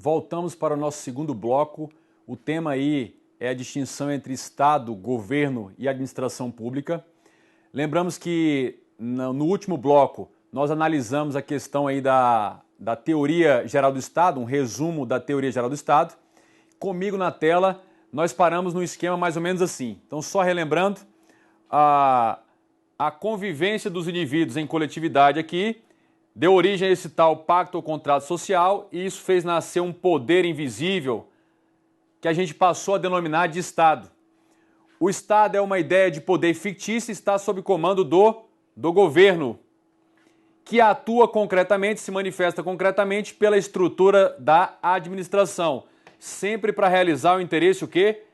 voltamos para o nosso segundo bloco. O tema aí é a distinção entre Estado, governo e administração pública. Lembramos que no último bloco nós analisamos a questão aí da teoria geral do Estado, um resumo da teoria geral do Estado. Comigo na tela nós paramos no esquema mais ou menos assim. Então, só relembrando, a convivência dos indivíduos em coletividade aqui deu origem a esse tal pacto ou contrato social, e isso fez nascer um poder invisível que a gente passou a denominar de Estado. O Estado é uma ideia de poder fictício e está sob comando do governo, que atua concretamente, se manifesta concretamente pela estrutura da administração, sempre para realizar o interesse o quê?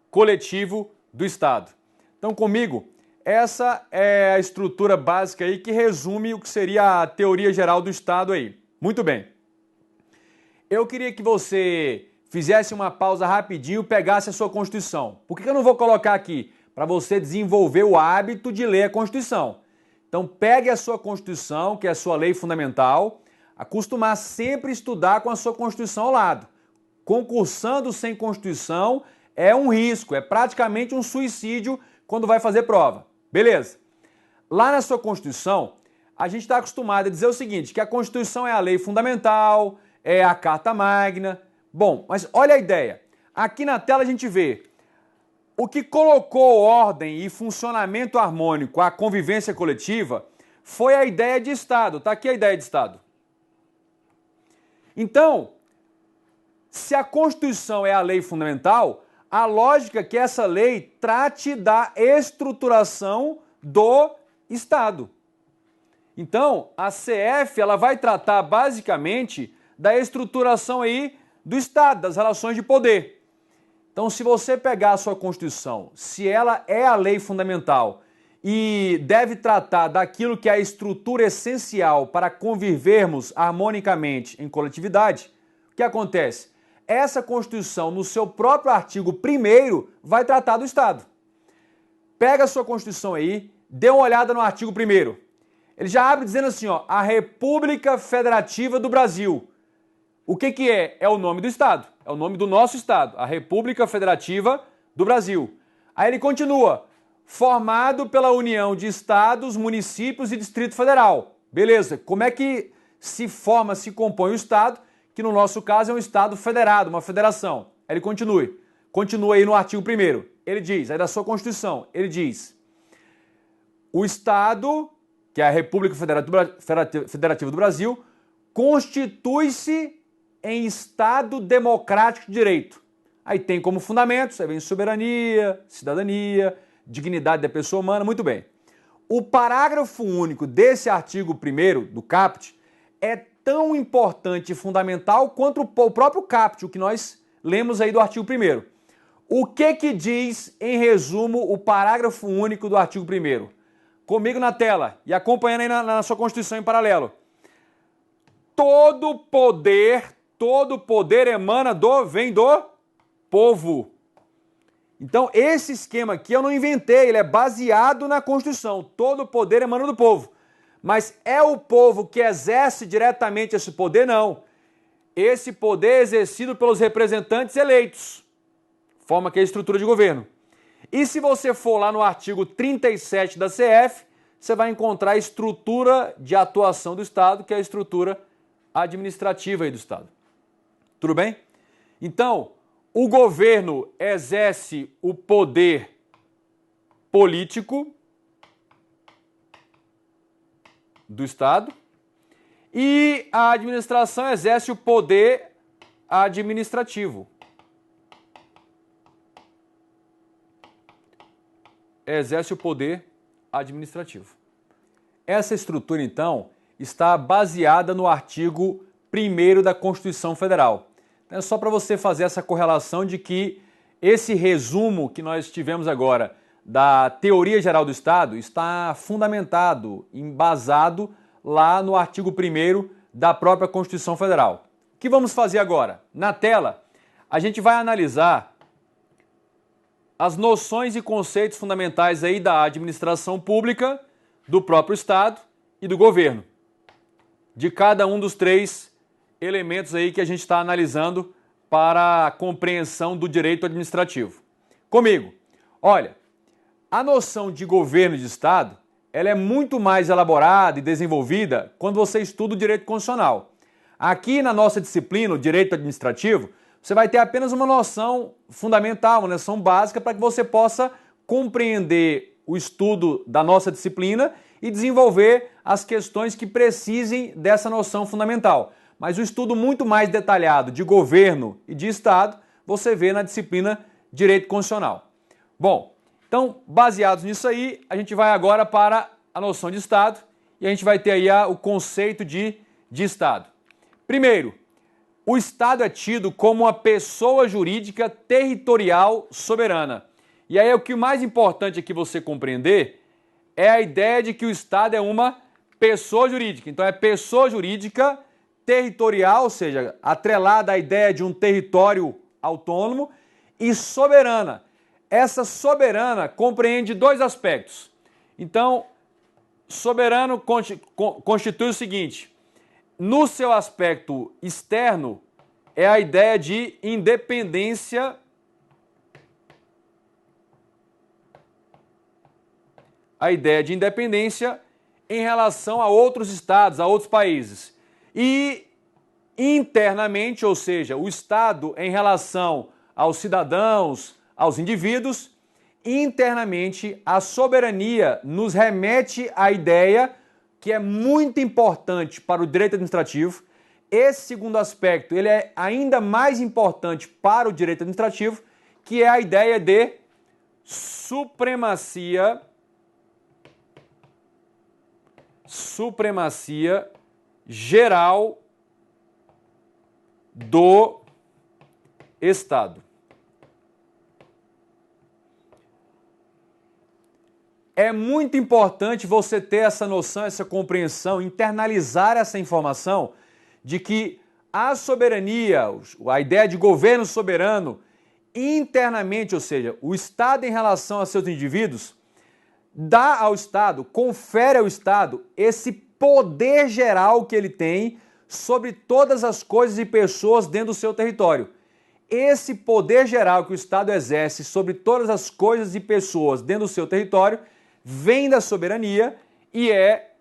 Coletivo do Estado. Então, comigo, essa é a estrutura básica aí que resume o que seria a teoria geral do Estado aí. Muito bem. Eu queria que você fizesse uma pausa rapidinho, pegasse a sua Constituição. Por que eu não vou colocar aqui? Para você desenvolver o hábito de ler a Constituição. Então pegue a sua Constituição, que é a sua lei fundamental, acostumar sempre a estudar com a sua Constituição ao lado. Concursando sem Constituição é um risco, é praticamente um suicídio quando vai fazer prova. Beleza? Lá na sua Constituição, a gente está acostumado a dizer o seguinte, que a Constituição é a lei fundamental, é a Carta Magna. Bom, mas olha a ideia. Aqui na tela a gente vê o que colocou ordem e funcionamento harmônico à convivência coletiva foi a ideia de Estado. Está aqui a ideia de Estado. Então, se a Constituição é a lei fundamental, a lógica é que essa lei trate da estruturação do Estado. Então, a CF ela vai tratar basicamente da estruturação aí do Estado, das relações de poder. Então, se você pegar a sua Constituição, se ela é a lei fundamental e deve tratar daquilo que é a estrutura essencial para convivermos harmonicamente em coletividade, o que acontece? Essa Constituição, no seu próprio artigo 1º, vai tratar do Estado. Pega a sua Constituição aí, dê uma olhada no artigo 1º. Ele já abre dizendo assim, ó, a República Federativa do Brasil. O que é? É o nome do Estado, é o nome do nosso Estado, a República Federativa do Brasil. Aí ele continua, formado pela união de estados, municípios e Distrito Federal. Beleza, como é que se forma, se compõe o Estado, que no nosso caso é um Estado federado, uma federação. Aí ele continua aí no artigo 1º, ele diz, aí da sua Constituição, ele diz, o Estado, que é a República Federativa do Brasil, constitui-se em Estado democrático de direito. Aí tem como fundamentos, aí vem soberania, cidadania, dignidade da pessoa humana, muito bem. O parágrafo único desse artigo 1º do caput é tão importante e fundamental quanto o próprio caput, o que nós lemos aí do artigo 1º. O que diz, em resumo, o parágrafo único do artigo 1º? Comigo na tela e acompanhando aí na sua Constituição em paralelo. Todo poder emana vem do povo. Então, esse esquema aqui eu não inventei, ele é baseado na Constituição. Todo poder emana do povo. Mas é o povo que exerce diretamente esse poder? Não. Esse poder é exercido pelos representantes eleitos. Forma que é a estrutura de governo. E se você for lá no artigo 37 da CF, você vai encontrar a estrutura de atuação do Estado, que é a estrutura administrativa aí do Estado. Tudo bem? Então, o governo exerce o poder político do Estado e a administração exerce o poder administrativo. Exerce o poder administrativo. Essa estrutura, então, está baseada no artigo 1º da Constituição Federal. É só para você fazer essa correlação de que esse resumo que nós tivemos agora da teoria geral do Estado está fundamentado, embasado lá no artigo 1º da própria Constituição Federal. O que vamos fazer agora? Na tela, a gente vai analisar as noções e conceitos fundamentais aí da administração pública, do próprio Estado e do governo, de cada um dos três elementos aí que a gente está analisando para a compreensão do direito administrativo. Comigo, olha, a noção de governo e de Estado, ela é muito mais elaborada e desenvolvida quando você estuda o direito constitucional. Aqui na nossa disciplina, o direito administrativo, você vai ter apenas uma noção fundamental, uma noção básica para que você possa compreender o estudo da nossa disciplina e desenvolver as questões que precisem dessa noção fundamental. Mas o estudo muito mais detalhado de governo e de Estado, você vê na disciplina Direito Constitucional. Bom, então, baseados nisso aí, a gente vai agora para a noção de Estado e a gente vai ter aí o conceito de Estado. Primeiro, o Estado é tido como uma pessoa jurídica territorial soberana. E aí o que mais importante aqui você compreender é a ideia de que o Estado é uma pessoa jurídica. Então é pessoa jurídica territorial, ou seja, atrelada à ideia de um território autônomo, e soberana. Essa soberana compreende dois aspectos. Então, soberano constitui o seguinte: no seu aspecto externo, é a ideia de independência em relação a outros estados, a outros países. E internamente, ou seja, o Estado em relação aos cidadãos, aos indivíduos, internamente a soberania nos remete à ideia que é muito importante para o direito administrativo. Esse segundo aspecto, ele é ainda mais importante para o direito administrativo, que é a ideia de supremacia geral do Estado. É muito importante você ter essa noção, essa compreensão, internalizar essa informação de que a soberania, a ideia de governo soberano, internamente, ou seja, o Estado em relação a seus indivíduos, dá ao Estado, confere ao Estado esse poder geral que ele tem sobre todas as coisas e pessoas dentro do seu território. Esse poder geral que o Estado exerce sobre todas as coisas e pessoas dentro do seu território vem da soberania e é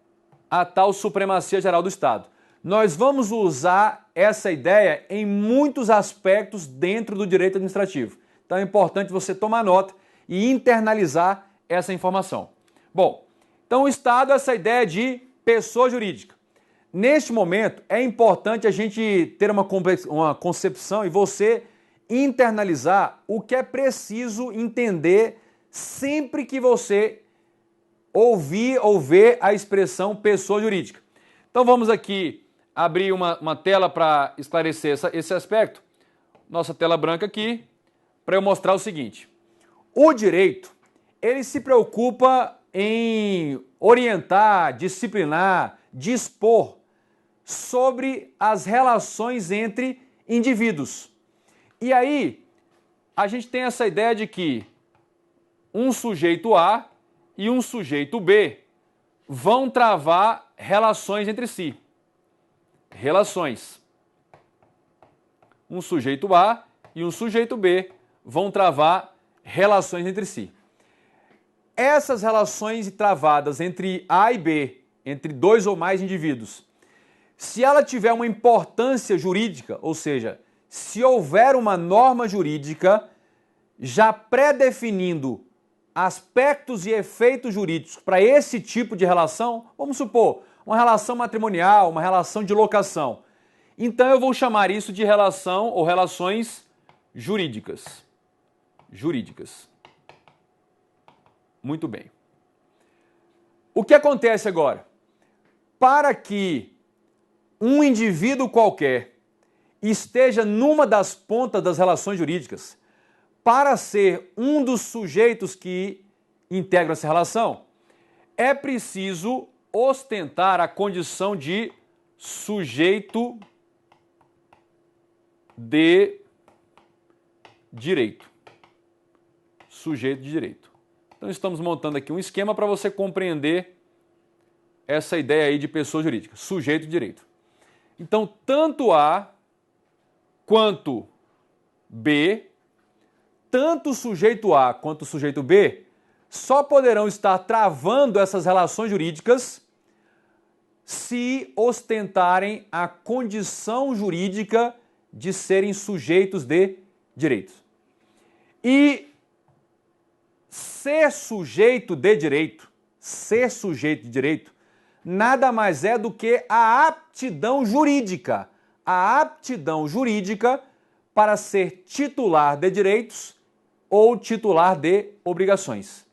a tal supremacia geral do Estado. Nós vamos usar essa ideia em muitos aspectos dentro do direito administrativo. Então é importante você tomar nota e internalizar essa informação. Bom, então o Estado é essa ideia de pessoa jurídica. Neste momento é importante a gente ter uma concepção e você internalizar o que é preciso entender sempre que você ouvir ou ver a expressão pessoa jurídica. Então vamos aqui abrir uma tela para esclarecer esse aspecto. Nossa tela branca aqui, para eu mostrar o seguinte. O direito, ele se preocupa em orientar, disciplinar, dispor sobre as relações entre indivíduos. E aí, a gente tem essa ideia de que um sujeito A e um sujeito B vão travar relações entre si. Relações. Um sujeito A e um sujeito B vão travar relações entre si. Essas relações travadas entre A e B, entre dois ou mais indivíduos, se ela tiver uma importância jurídica, ou seja, se houver uma norma jurídica já pré-definindo aspectos e efeitos jurídicos para esse tipo de relação, vamos supor, uma relação matrimonial, uma relação de locação. Então eu vou chamar isso de relação ou relações jurídicas. Jurídicas. Muito bem. O que acontece agora? Para que um indivíduo qualquer esteja numa das pontas das relações jurídicas, para ser um dos sujeitos que integram essa relação, é preciso ostentar a condição de sujeito de direito. Sujeito de direito. Então estamos montando aqui um esquema para você compreender essa ideia aí de pessoa jurídica, sujeito de direito. Então, tanto A quanto B, tanto o sujeito A quanto o sujeito B, só poderão estar travando essas relações jurídicas se ostentarem a condição jurídica de serem sujeitos de direitos. E ser sujeito de direito, nada mais é do que a aptidão jurídica. A aptidão jurídica para ser titular de direitos ou titular de obrigações.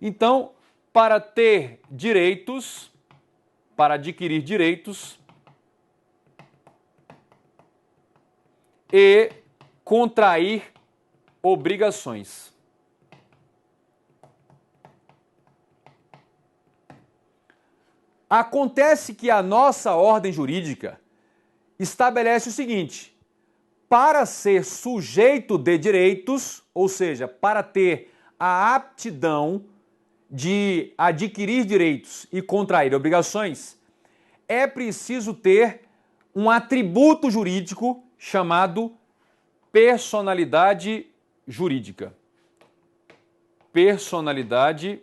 Então, para ter direitos, para adquirir direitos e contrair obrigações. Acontece que a nossa ordem jurídica estabelece o seguinte: para ser sujeito de direitos, ou seja, para ter a aptidão de adquirir direitos e contrair obrigações, é preciso ter um atributo jurídico chamado personalidade jurídica. Personalidade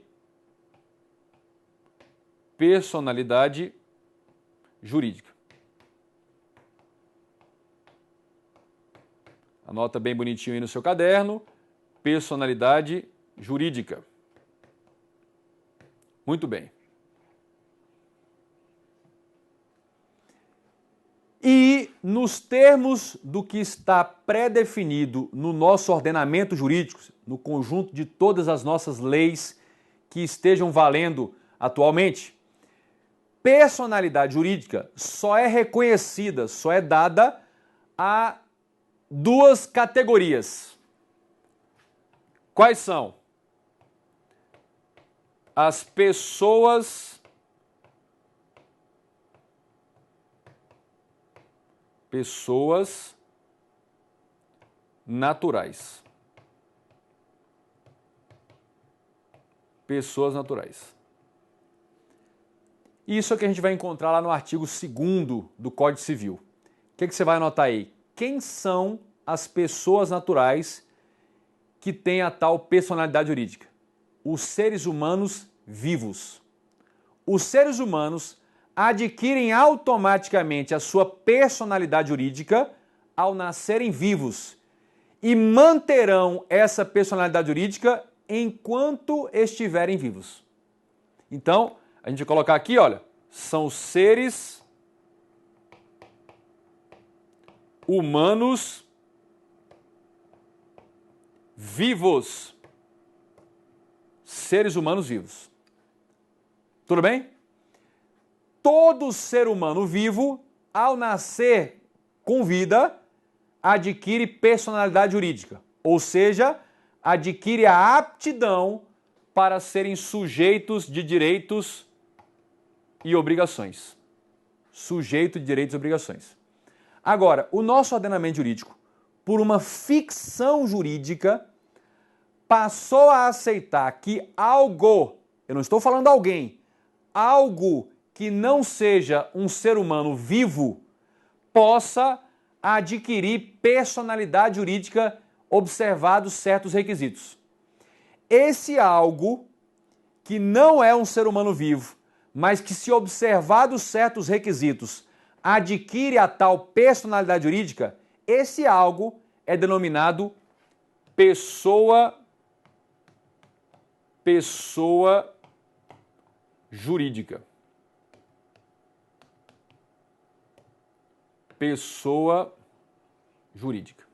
jurídica. Anota bem bonitinho aí no seu caderno, personalidade jurídica. Muito bem. E nos termos do que está pré-definido no nosso ordenamento jurídico, no conjunto de todas as nossas leis que estejam valendo atualmente, personalidade jurídica só é reconhecida, só é dada a duas categorias. Quais são? As pessoas naturais. Pessoas naturais. Isso é o que a gente vai encontrar lá no artigo 2º do Código Civil. O que você vai anotar aí? Quem são as pessoas naturais que têm a tal personalidade jurídica? Os seres humanos vivos. Os seres humanos adquirem automaticamente a sua personalidade jurídica ao nascerem vivos e manterão essa personalidade jurídica enquanto estiverem vivos. Então, a gente vai colocar aqui, olha, são seres humanos vivos. Seres humanos vivos. Tudo bem? Todo ser humano vivo, ao nascer com vida, adquire personalidade jurídica, ou seja, adquire a aptidão para serem sujeitos de direitos e obrigações. Sujeito de direitos e obrigações. Agora, o nosso ordenamento jurídico, por uma ficção jurídica, passou a aceitar que algo, eu não estou falando alguém, algo que não seja um ser humano vivo, possa adquirir personalidade jurídica observados certos requisitos. Esse algo que não é um ser humano vivo, mas que, se observados certos requisitos, adquire a tal personalidade jurídica, esse algo é denominado pessoa jurídica. Pessoa jurídica.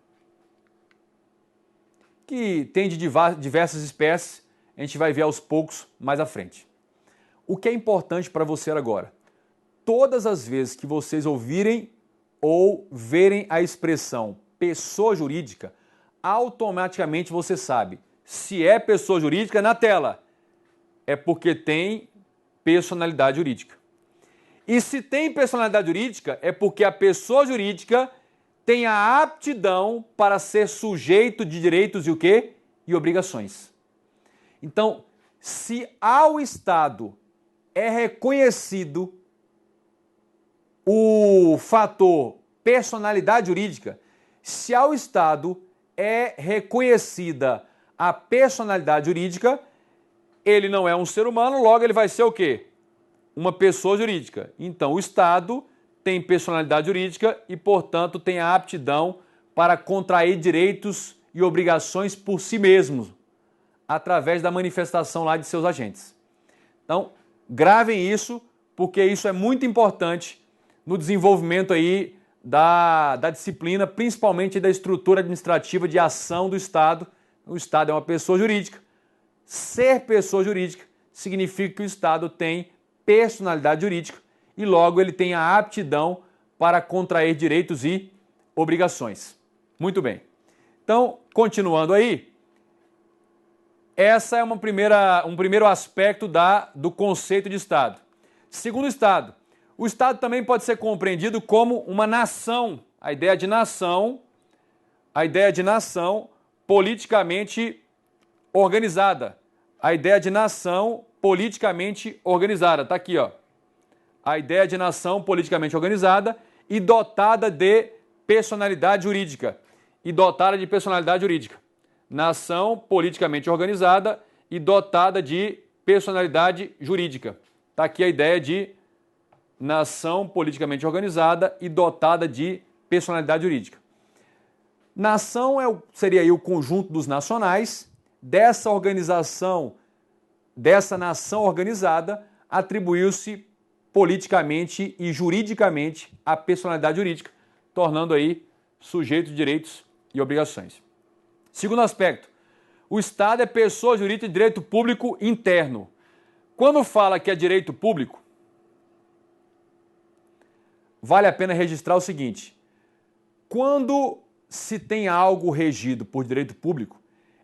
Que tem de diversas espécies, a gente vai ver aos poucos mais à frente. O que é importante para você agora? Todas as vezes que vocês ouvirem ou verem a expressão pessoa jurídica, automaticamente você sabe se é pessoa jurídica na tela. É porque tem personalidade jurídica. E se tem personalidade jurídica, é porque a pessoa jurídica tem a aptidão para ser sujeito de direitos e o quê? E obrigações. Então, se ao Estado é reconhecido o fator personalidade jurídica, se ao Estado é reconhecida a personalidade jurídica, ele não é um ser humano, logo ele vai ser o quê? Uma pessoa jurídica. Então, o Estado tem personalidade jurídica e, portanto, tem a aptidão para contrair direitos e obrigações por si mesmo, através da manifestação lá de seus agentes. Então, gravem isso, porque isso é muito importante no desenvolvimento aí da disciplina, principalmente da estrutura administrativa de ação do Estado. O Estado é uma pessoa jurídica. Ser pessoa jurídica significa que o Estado tem personalidade jurídica e logo ele tem a aptidão para contrair direitos e obrigações. Muito bem. Então, continuando aí, essa é um primeiro aspecto do conceito de Estado. Segundo Estado, o Estado também pode ser compreendido como uma nação, a ideia de nação politicamente organizada. A ideia de nação politicamente organizada. Está aqui, ó. A ideia de nação politicamente organizada e dotada de personalidade jurídica. Nação politicamente organizada e dotada de personalidade jurídica. Está aqui a ideia de nação politicamente organizada e dotada de personalidade jurídica. Nação seria aí o conjunto dos nacionais. Dessa organização, dessa nação organizada, atribuiu-se politicamente e juridicamente a personalidade jurídica, tornando aí sujeito de direitos e obrigações. Segundo aspecto, o Estado é pessoa jurídica de direito público interno. Quando fala que é direito público, vale a pena registrar o seguinte: quando se tem algo regido por direito público,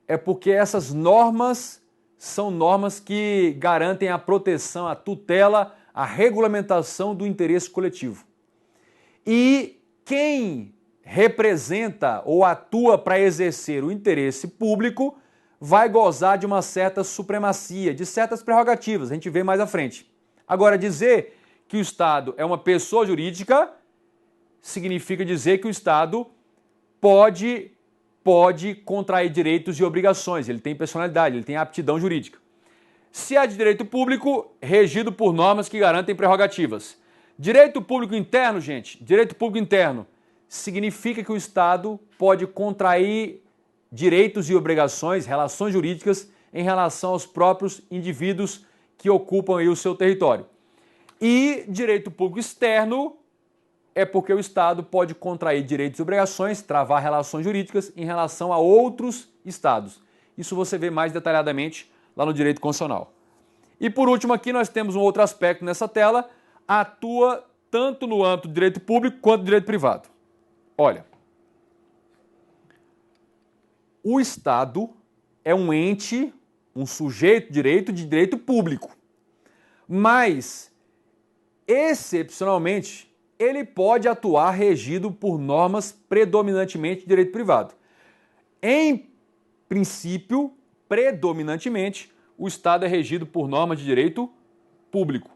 é porque essas normas são normas que garantem a proteção, a tutela, a regulamentação do interesse coletivo. E quem representa ou atua para exercer o interesse público vai gozar de uma certa supremacia, de certas prerrogativas, a gente vê mais à frente. Agora, dizer que o Estado é uma pessoa jurídica significa dizer que o Estado pode contrair direitos e obrigações, ele tem personalidade, ele tem aptidão jurídica. Se é de direito público, regido por normas que garantem prerrogativas. Direito público interno, gente, direito público interno significa que o Estado pode contrair direitos e obrigações, relações jurídicas em relação aos próprios indivíduos que ocupam aí o seu território. E direito público externo é porque o Estado pode contrair direitos e obrigações, travar relações jurídicas em relação a outros Estados. Isso você vê mais detalhadamente lá no direito constitucional. E por último aqui nós temos um outro aspecto nessa tela, atua tanto no âmbito do direito público quanto do direito privado. Olha, o Estado é um ente, um sujeito de direito público, mas, excepcionalmente, ele pode atuar regido por normas predominantemente de direito privado. Em princípio, predominantemente, o Estado é regido por normas de direito público.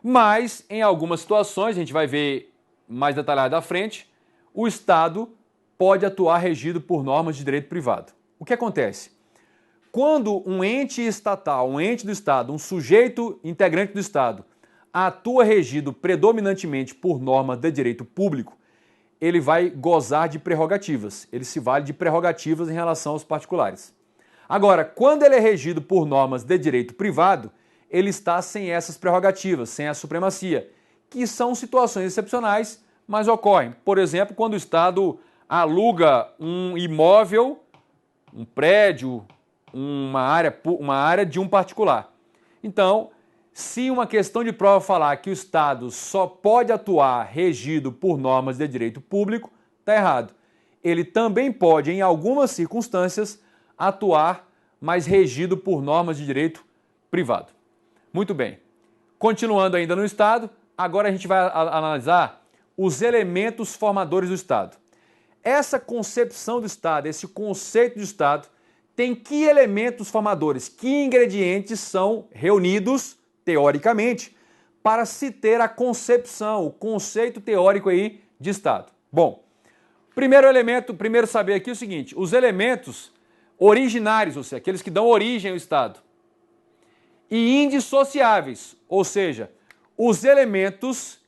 Mas, em algumas situações, a gente vai ver mais detalhado à frente, o Estado pode atuar regido por normas de direito privado. O que acontece? Quando um ente estatal, um ente do Estado, um sujeito integrante do Estado, atua regido predominantemente por norma de direito público, ele vai gozar de prerrogativas. Ele se vale de prerrogativas em relação aos particulares. Agora, quando ele é regido por normas de direito privado, ele está sem essas prerrogativas, sem a supremacia, que são situações excepcionais, mas ocorrem. Por exemplo, quando o Estado aluga um imóvel, um prédio, uma área de um particular. Então, se uma questão de prova falar que o Estado só pode atuar regido por normas de direito público, está errado. Ele também pode, em algumas circunstâncias, atuar, mas regido por normas de direito privado. Muito bem. Continuando ainda no Estado, agora a gente vai analisar os elementos formadores do Estado. Essa concepção do Estado, esse conceito de Estado, tem que elementos formadores, que ingredientes são reunidos, teoricamente, para se ter a concepção, o conceito teórico aí de Estado. Bom, primeiro saber aqui o seguinte, os elementos originários, ou seja, aqueles que dão origem ao Estado, e indissociáveis, ou seja, os elementos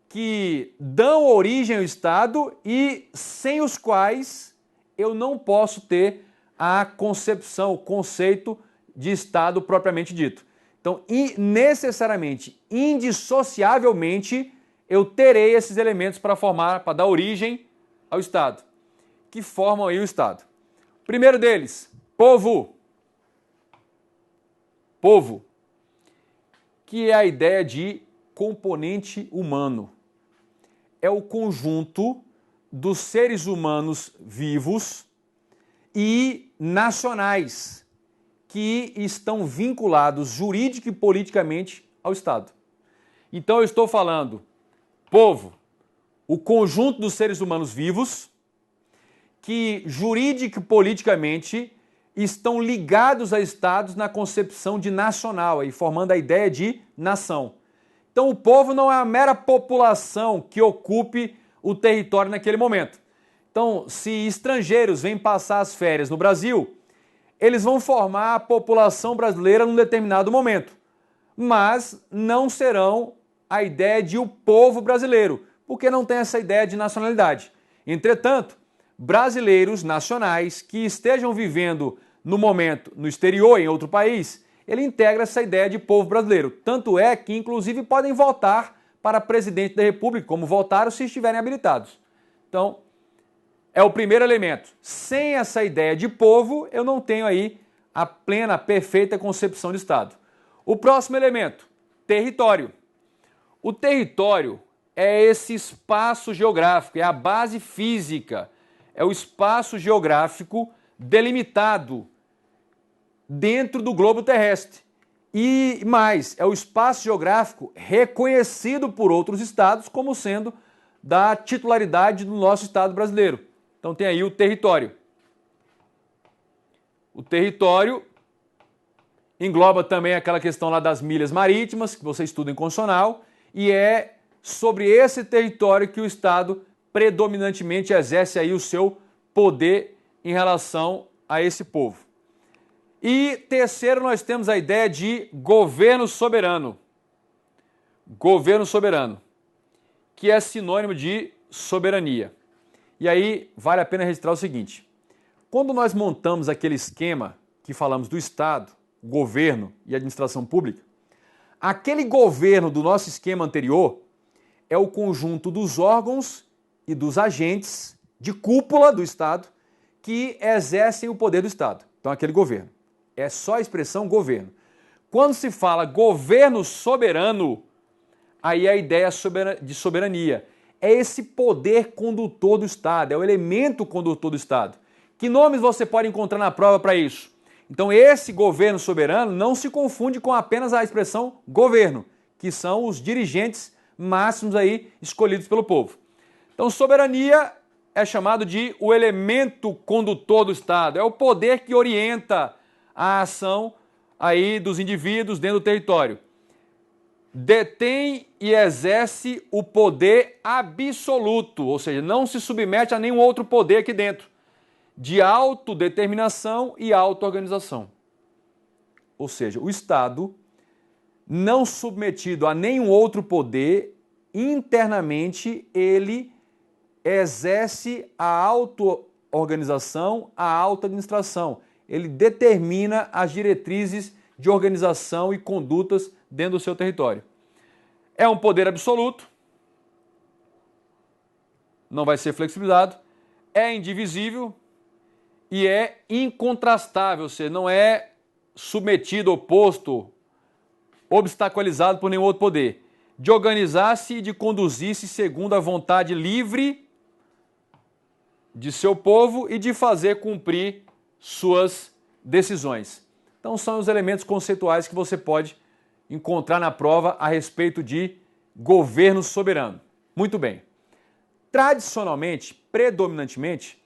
que dão origem ao Estado e sem os quais eu não posso ter a concepção, o conceito de Estado propriamente dito. Então, necessariamente, indissociavelmente, eu terei esses elementos para dar origem ao Estado, que formam aí o Estado. Primeiro deles, povo. Povo, que é a ideia de componente humano. É o conjunto dos seres humanos vivos e nacionais que estão vinculados jurídica e politicamente ao Estado. Então eu estou falando, povo, o conjunto dos seres humanos vivos que jurídica e politicamente estão ligados a estados na concepção de nacional, aí formando a ideia de nação. Então o povo não é a mera população que ocupe o território naquele momento. Então, se estrangeiros vêm passar as férias no Brasil, eles vão formar a população brasileira num determinado momento, mas não serão a ideia de o povo brasileiro, porque não tem essa ideia de nacionalidade. Entretanto, brasileiros nacionais que estejam vivendo no momento no exterior, em outro país, ele integra essa ideia de povo brasileiro. Tanto é que, inclusive, podem votar para presidente da República, como votaram se estiverem habilitados. Então, é o primeiro elemento. Sem essa ideia de povo, eu não tenho aí a plena, perfeita concepção de Estado. O próximo elemento, território. O território é esse espaço geográfico, é a base física, é o espaço geográfico delimitado dentro do globo terrestre. E mais, é o espaço geográfico reconhecido por outros estados como sendo da titularidade do nosso Estado brasileiro. Então tem aí o território. O território engloba também aquela questão lá das milhas marítimas, que você estuda em constitucional, e é sobre esse território que o Estado predominantemente exerce aí o seu poder em relação a esse povo. E terceiro, nós temos a ideia de governo soberano. Governo soberano, que é sinônimo de soberania. E aí vale a pena registrar o seguinte: quando nós montamos aquele esquema que falamos do Estado, governo e administração pública, aquele governo do nosso esquema anterior é o conjunto dos órgãos e dos agentes de cúpula do Estado que exercem o poder do Estado. Então, aquele governo. É só a expressão governo. Quando se fala governo soberano, aí é a ideia de soberania. É esse poder condutor do Estado, é o elemento condutor do Estado. Que nomes você pode encontrar na prova para isso? Então, esse governo soberano não se confunde com apenas a expressão governo, que são os dirigentes máximos aí escolhidos pelo povo. Então, soberania é chamado de o elemento condutor do Estado, é o poder que orienta a ação aí dos indivíduos dentro do território. Detém e exerce o poder absoluto, ou seja, não se submete a nenhum outro poder aqui dentro, de autodeterminação e auto-organização. Ou seja, o Estado, não submetido a nenhum outro poder, internamente ele exerce a auto-organização, a auto-administração. Ele determina as diretrizes de organização e condutas dentro do seu território. É um poder absoluto, não vai ser flexibilizado, é indivisível e é incontrastável, ou seja, não é submetido, oposto, obstaculizado por nenhum outro poder, de organizar-se e de conduzir-se segundo a vontade livre de seu povo e de fazer cumprir suas decisões. Então são os elementos conceituais que você pode encontrar na prova a respeito de governo soberano. Muito bem. Tradicionalmente, predominantemente,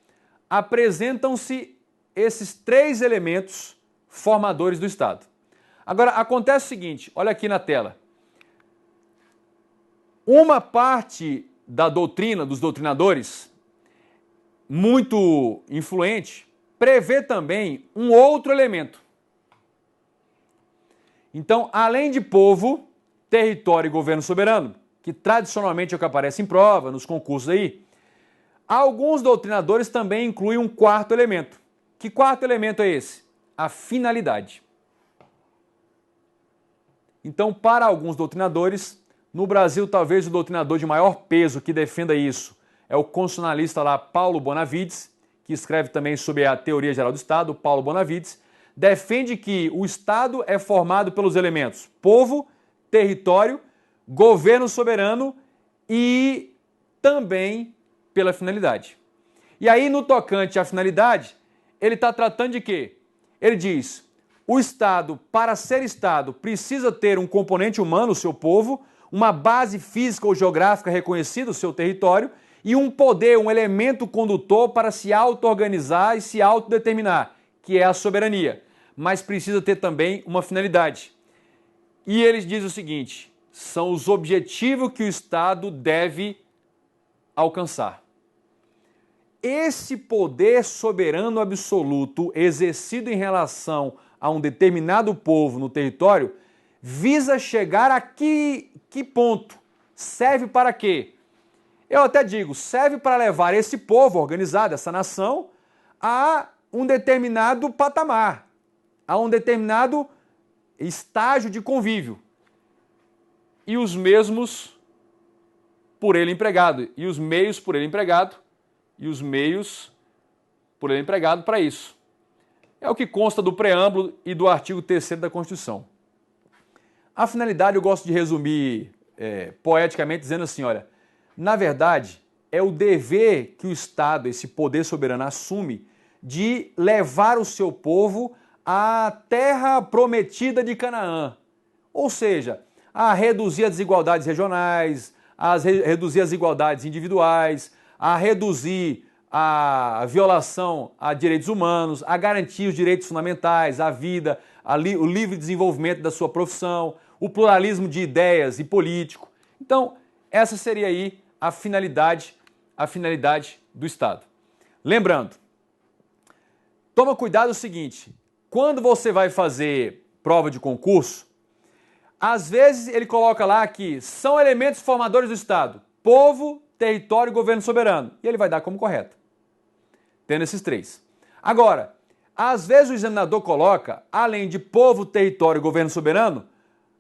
apresentam-se esses três elementos formadores do Estado. Agora, acontece o seguinte, olha aqui na tela. Uma parte da doutrina, dos doutrinadores, muito influente, prevê também um outro elemento. Então, além de povo, território e governo soberano, que tradicionalmente é o que aparece em prova, nos concursos aí, alguns doutrinadores também incluem um quarto elemento. Que quarto elemento é esse? A finalidade. Então, para alguns doutrinadores, no Brasil, talvez o doutrinador de maior peso que defenda isso é o constitucionalista lá, Paulo Bonavides, que escreve também sobre a teoria geral do Estado, Paulo Bonavides, defende que o Estado é formado pelos elementos povo, território, governo soberano e também pela finalidade. E aí, no tocante à finalidade, ele está tratando de quê? Ele diz, o Estado, para ser Estado, precisa ter um componente humano, o seu povo, uma base física ou geográfica reconhecida, o seu território, e um poder, um elemento condutor para se auto-organizar e se autodeterminar, que é a soberania. Mas precisa ter também uma finalidade. E ele diz o seguinte, são os objetivos que o Estado deve alcançar. Esse poder soberano absoluto exercido em relação a um determinado povo no território visa chegar a que ponto? Serve para quê? Eu até digo, serve para levar esse povo organizado, essa nação, a um determinado patamar, a um determinado estágio de convívio. E os mesmos por ele empregado, e os meios por ele empregado, e os meios por ele empregado para isso. É o que consta do preâmbulo e do artigo 3º da Constituição. A finalidade eu gosto de resumir poeticamente dizendo assim, olha, na verdade é o dever que o Estado, esse poder soberano, assume de levar o seu povo à terra prometida de Canaã. Ou seja, a reduzir as desigualdades regionais, a reduzir as desigualdades individuais, a reduzir a violação a direitos humanos, a garantir os direitos fundamentais, a vida, o livre desenvolvimento da sua profissão, o pluralismo de ideias e político. Então, essa seria aí a finalidade do Estado. Lembrando, toma cuidado o seguinte, quando você vai fazer prova de concurso, às vezes ele coloca lá que são elementos formadores do Estado, povo, território e governo soberano. E ele vai dar como correto, tendo esses três. Agora, às vezes o examinador coloca, além de povo, território e governo soberano,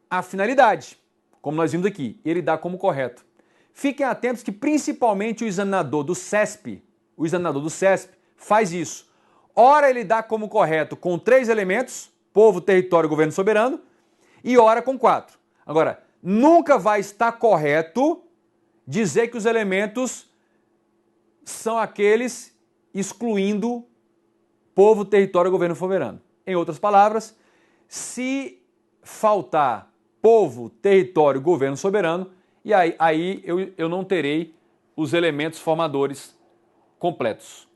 a finalidade, como nós vimos aqui, e ele dá como correto. Fiquem atentos que principalmente o examinador do CESP faz isso. Ora ele dá como correto com 3 elementos, povo, território e governo soberano, e ora com 4. Agora, nunca vai estar correto dizer que os elementos são aqueles excluindo povo, território e governo soberano. Em outras palavras, se faltar povo, território e governo soberano, e aí eu não terei os elementos formadores completos.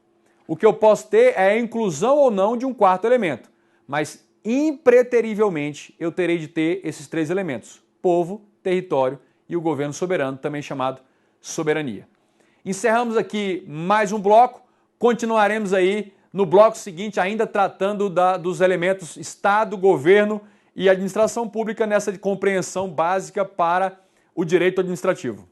O que eu posso ter é a inclusão ou não de um 4º elemento, mas impreterivelmente eu terei de ter esses 3 elementos, povo, território e o governo soberano, também chamado soberania. Encerramos aqui mais um bloco, continuaremos aí no bloco seguinte ainda tratando dos elementos Estado, governo e administração pública nessa compreensão básica para o direito administrativo.